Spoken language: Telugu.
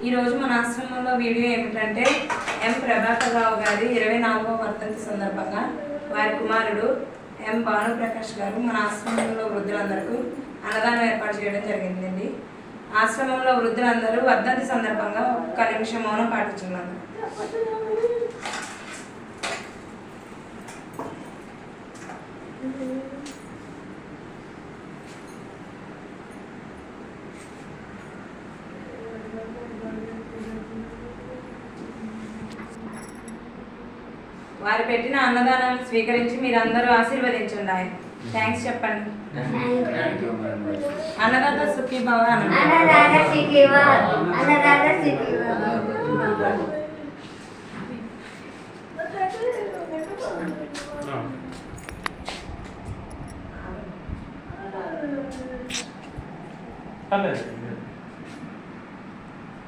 ఈ రోజు మన ఆశ్రమంలో వీడియో ఏమిటంటే ఎం ప్రభాకర్ రావు గారి 24వ వర్ధంతి సందర్భంగా వారి కుమారుడు ఎం భానుప్రకాష్ గారు మన ఆశ్రమంలో వృద్ధులందరికీ అన్నదానం ఏర్పాటు చేయడం జరిగిందండి. ఆశ్రమంలో వృద్ధులందరూ వర్ధంతి సందర్భంగా ఒక్క నిమిషం మౌనం పాటించున్నారు. వారు పెట్టిన అన్నదానాన్ని స్వీకరించి మీరందరూ ఆశీర్వదించండి. థ్యాంక్స్ చెప్పండి. అన్నదాత సుఖీభవ. అన్నదాత